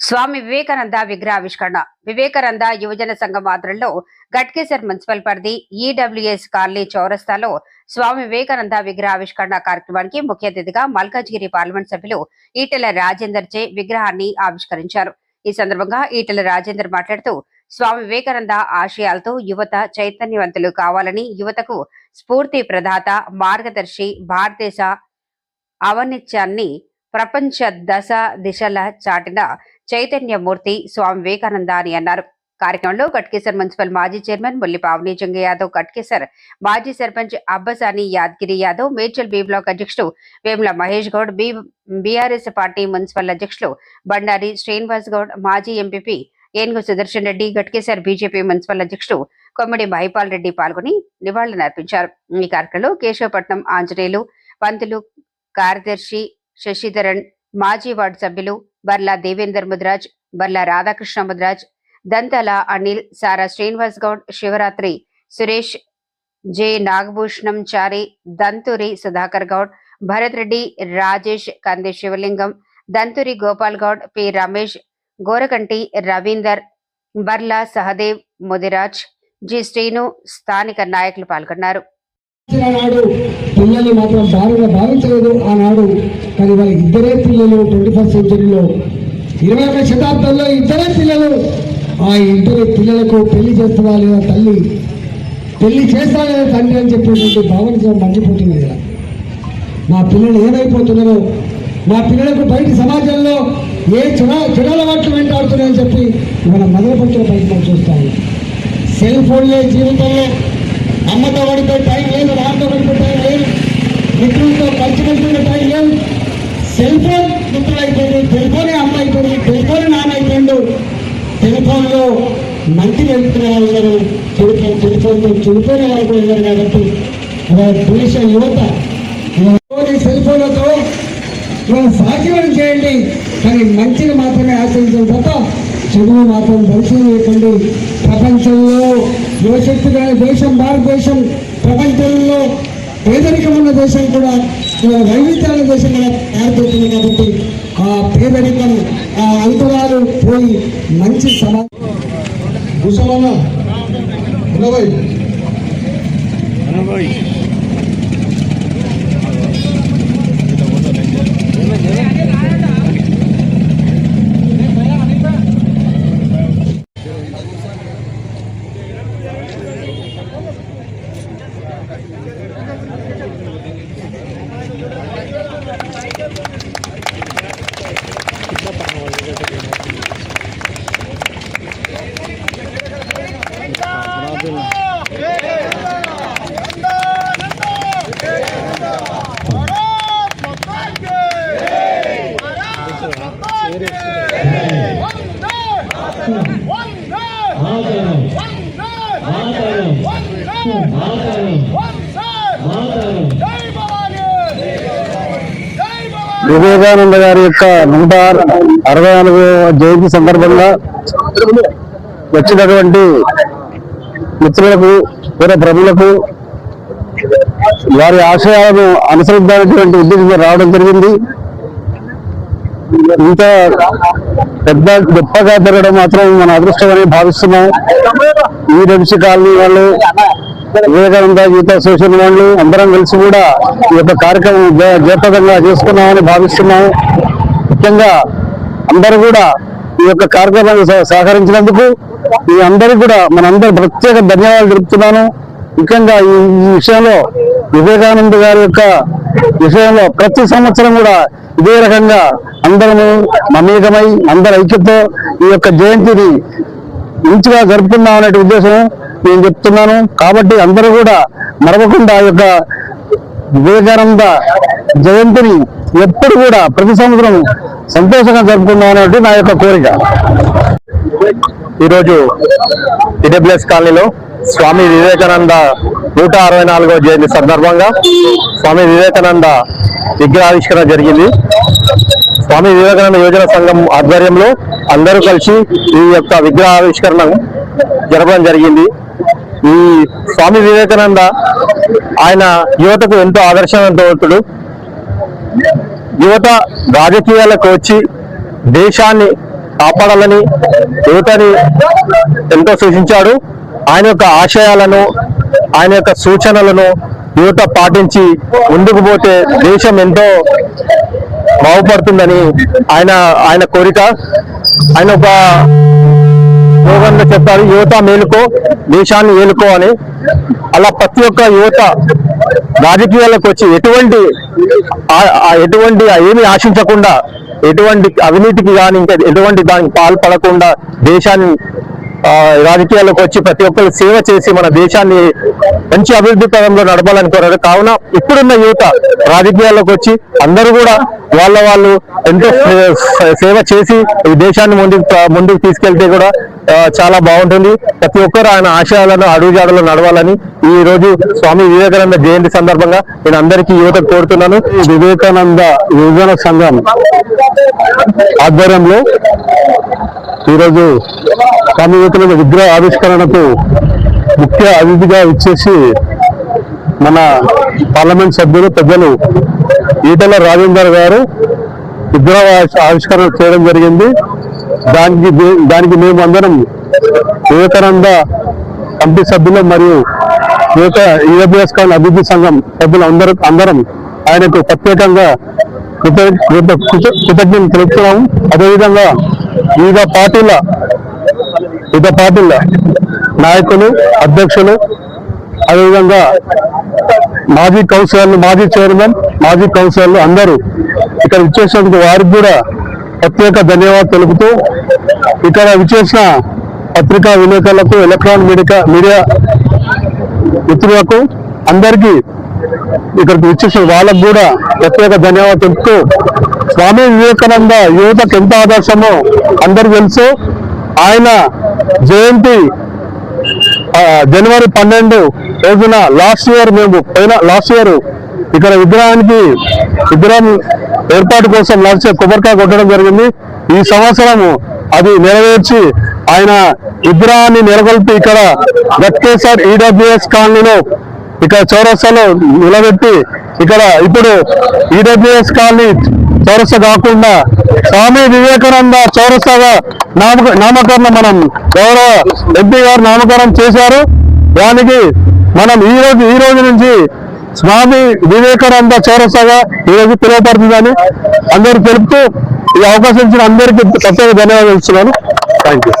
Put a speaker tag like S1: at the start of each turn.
S1: స్వామి వివేకానంద విగ్రహావిష్కరణ వివేకానంద యువజన సంఘం ఆధ్వర్యంలో గట్కేసర్ మున్సిపల్ పరిధి ఈడబ్ల్యూఎస్ కాలనీ చౌరస్తాలో స్వామి వివేకానంద విగ్రహావిష్కరణ కార్యక్రమానికి ముఖ్య అతిథిగా మల్కాజ్గిరి పార్లమెంట్ సభ్యులు ఈటెల రాజేందర్ చే విగ్రహాన్ని ఆవిష్కరించారు. ఈ సందర్భంగా ఈటెల రాజేందర్ మాట్లాడుతూ స్వామి వివేకానంద ఆశయాలతో యువత చైతన్యవంతులు కావాలని, యువతకు స్ఫూర్తి ప్రదాత, మార్గదర్శి, భారతదేశ అవనిత్యాన్ని ప్రపంచ దశ దిశల చాటిన చైతన్యమూర్తి స్వామి వివేకానంద అని అన్నారు. కార్యక్రమంలో గట్కేసర్ మున్సిపల్ మాజీ చైర్మన్ ముల్లి పావని జంగ యాదవ్, గట్కేసర్ మాజీ సర్పంచ్ అబ్బసాని యాద్గిరి యాదవ్, మేడ్చల్ బి బ్లాక్ అధ్యక్షుడు Vemula Mahesh Goud, BRS party municipal అధ్యక్షులు బండారి శ్రీనివాస్ గౌడ్, మాజీ ఎంపీపీ ఏనుగు సుదర్శన్ రెడ్డి, గట్కేసర్ బీజేపీ మున్సిపల్ అధ్యక్షుడు కొమ్మడి మహిపాల్ రెడ్డి పాల్గొని నివాళులర్పించారు. ఈ కార్యక్రమంలో కేశవపట్నం ఆంజనేయులు, పంతులు, కార్యదర్శి శశిధరన్, మాజీ వార్డు సభ్యులు బర్లా దేవేందర్ ముద్రాజ్, బర్లా రాధాకృష్ణ ముద్రాజ్, దంతల అనిల్, సారా శ్రీనివాస్ గౌడ్, శివరాత్రి సురేష్, జె నాగభూషణం చారి, దంతూరి సుధాకర్ గౌడ్, భరత్ రెడ్డి, రాజేష్, కంది శివలింగం, దంతూరి గోపాల్ గౌడ్, పి రమేష్, గోరకంటి రవీందర్, బర్లా సహదేవ్, ముదిరాజ్, జి శ్రీను, స్థానిక నాయకులు పాల్గొన్నారు.
S2: ఆనాడు పిల్లల్ని మాత్రం భారంగా భావించలేదు ఆనాడు. కానీ వాళ్ళ ఇద్దరే పిల్లలు 21st సెంచరీలో 21వ శతాబ్దంలో ఇద్దరే పిల్లలు. ఆ ఇద్దరు పిల్లలకు పెళ్లి చేస్తుందా లేదా తల్లి, పెళ్లి చేస్తా లేదా తండ్రి అని చెప్పేటువంటి భావన మర్చిపోతుంది కదా. మా పిల్లలు ఏమైపోతున్నారో, మా పిల్లలకు బయట సమాజంలో ఏ చెడలవాట్లు వెంటాడుతున్నాయని చెప్పి మన మొదలు పంచుల బయట మనం చూస్తాము. సెల్ ఫోన్లే జీవితంలో. అమ్మతో పడిపోయే టైం లేదు, నాన్నతో పడిపోయే టైం లేదు, మిత్రులతో కలిసి వెళ్తున్న టైం లేదు. సెల్ ఫోన్ మిత్రులు అయిపోయింది, టెలిఫోనే అమ్మ అయిపోయింది, టెలిఫోనే నాన్న అయిపోయిండు. టెలిఫోన్లో మంచి వెళ్తున్న వాళ్ళు ఉన్నారు, టెలిఫోన్తో చెడిపోయిన వాళ్ళు కూడా ఉన్నారు. కాబట్టి పురుష యువత సెల్ ఫోన్లతో మనం సాధ్యం చేయండి, కానీ మంచిని మాత్రమే ఆచరించడం తప్ప చదువు మాత్రం పరిశీలించండి. ప్రపంచంలో యువశక్తి కానీ దేశం భారతదేశం, ప్రపంచంలో పేదరికం ఉన్న దేశం కూడా, వైవిధ్యాల దేశం కూడా తయారుతుంది. కాబట్టి ఆ పేదరికం, ఆ అంతరాలు పోయి మంచి సమాజం
S3: వివేకానంద గారి యొక్క 164వ జయంతి సందర్భంగా వచ్చినటువంటి మిత్రులకు, పూర్వ ప్రభులకు వారి ఆశయాలను అనుసరించాలనేటువంటి ఉద్దేశంతో రావడం జరిగింది. ఇంత పెద్ద గొప్పగా జరగడం మాత్రం మన అదృష్టమని భావిస్తున్నాం. ఈ రెడ్సి కాలనీ వాళ్ళు, వివేకానంద యూత్ అసోసియేషన్ వాళ్ళు అందరం కలిసి కూడా ఈ యొక్క కార్యక్రమం జయప్రదంగా చేసుకున్నామని భావిస్తున్నాము. ముఖ్యంగా అందరూ కూడా ఈ యొక్క కార్యక్రమాన్ని సహకరించినందుకు ఈ అందరికీ కూడా మనందరూ ప్రత్యేక ధన్యవాదాలు తెలుపుతున్నాను. ముఖ్యంగా ఈ విషయంలో వివేకానంద గారి యొక్క విషయంలో ప్రతి సంవత్సరం కూడా ఇదే రకంగా అందరము మమేకమై అందరి ఐక్యతతో ఈ యొక్క జయంతిని మంచిగా జరుపుకుందాం అనే ఉద్దేశం నేను చెప్తున్నాను. కాబట్టి అందరూ కూడా మరవకుండా ఈ యొక్క వివేకానంద జయంతిని ఎప్పుడు కూడా ప్రతి సంవత్సరం సంతోషంగా జరుపుకుందాం అనేది నా యొక్క కోరిక. ఈరోజు ఈడబ్ల్యూఎస్ కాలనీలో స్వామి వివేకానంద 164వ జయంతి సందర్భంగా స్వామి వివేకానంద విగ్రహావిష్కరణ జరిగింది. స్వామి వివేకానంద యువజన సంఘం ఆధ్వర్యంలో అందరూ కలిసి ఈ యొక్క విగ్రహావిష్కరణ జరపడం జరిగింది. ఈ స్వామి వివేకానంద ఆయన యువతకు ఎంతో ఆదర్శవంతుడు. యువత రాజకీయాలకు వచ్చి దేశాన్ని కాపాడాలని యువతని ఎంతో సూచించాడు. ఆయన యొక్క ఆశయాలను, ఆయన యొక్క సూచనలను యువత పాటించి ముందుకు పోతే దేశం ఎంతో బాగుపడుతుందని ఆయన కోరిక. ఆయన ఒక స్లోగన్లో చెప్తారు, యువత మేలుకో దేశాన్ని ఏలుకో అని. అలా ప్రతి ఒక్క యువత రాజకీయాలకు వచ్చి ఎటువంటి ఏమి ఆశించకుండా, ఎటువంటి అవినీతికి కానీ ఇంకా ఎటువంటి దానికి పాల్పడకుండా దేశాన్ని రాజకీయాలకు వచ్చి ప్రతి ఒక్కరు సేవ చేసి మన దేశాన్ని మంచి అభివృద్ధి పదంలో నడపాలని కోరారు. కావున ఇప్పుడున్న యువత రాజకీయాల్లోకి వచ్చి అందరూ కూడా వాళ్ళు ఎంతో సేవ చేసి ఈ దేశాన్ని ముందుకు తీసుకెళ్తే కూడా చాలా బాగుంటుంది. ప్రతి ఒక్కరు ఆయన ఆశయాలను అడుగుజాడలో నడవాలని ఈ రోజు స్వామి వివేకానంద జయంతి సందర్భంగా నేను అందరికీ యువత కోరుతున్నాను. వివేకానంద యువజన సంఘం ఆధ్వర్యంలో ఈరోజు స్వామి వివేకానంద విగ్రహ ఆవిష్కరణకు ముఖ్య అతిథిగా ఇచ్చేసి మన పార్లమెంట్ సభ్యులు పెద్దలు ఈటెల రాజేందర్ గారు విగ్రహ ఆవిష్కరణ చేయడం జరిగింది. దానికి మేము అందరం వివేకానంద కమిటీ సభ్యులు మరియు ఈడబ్ల్యూఎస్ కాలనీ అభివృద్ధి సంఘం సభ్యులు అందరం ఆయనకు ప్రత్యేకంగా కృతజ్ఞతలు తెలుపుతున్నాము. అదేవిధంగా వివిధ పార్టీల నాయకులు, అధ్యక్షులు, అదేవిధంగా మాజీ కౌన్సిలర్లు, మాజీ చైర్మన్, మాజీ కౌన్సిలర్లు అందరూ ఇక్కడ విచ్చేసినందుకు వారికి కూడా ప్రత్యేక ధన్యవాదాలు తెలుపుతూ, ఇక్కడ విచ్చేసిన పత్రికా విలేకరులకు, ఎలక్ట్రానిక్ మీడియా మిత్రులకు అందరికీ ఇక్కడికి విచ్చేసిన వాళ్ళకు కూడా ప్రత్యేక ధన్యవాదాలు తెలుపుతూ, స్వామి వివేకానంద యువతకు ఎంత ఆదర్శమో అందరికీ తెలుసు. ఆయన జయంతి జనవరి 12 రోజున లాస్ట్ ఇయర్ ఇక్కడ విగ్రహం ఏర్పాటు కోసం కొబ్బరికాయ కొట్టడం జరిగింది. ఈ సంవత్సరం అది నెరవేర్చి ఆయన విగ్రహాన్ని నెలకొల్పి ఇక్కడ గట్కేసర్ ఈడబ్ల్యూఎస్ కాలనీలో ఇక్కడ చౌరస్తాలో నిలబెట్టి ఇక్కడ ఇప్పుడు ఈడబ్ల్యూఎస్ కాలనీ చౌరస్తా కాకుండా స్వామి వివేకానంద చౌరస్తాగా నామకరణం మనం గౌరవ ఎంపీ గారు నామకరణం చేశారు. దానికి మనం ఈ రోజు నుంచి స్వామి వివేకానంద చౌరస్తాగా ఈరోజు పిలువబడుతుందని అందరూ తెలుపుతూ ఈ అవకాశం ఇచ్చిన అందరికీ ప్రత్యేక ధన్యవాదాలు ఇస్తున్నాను. Thank you.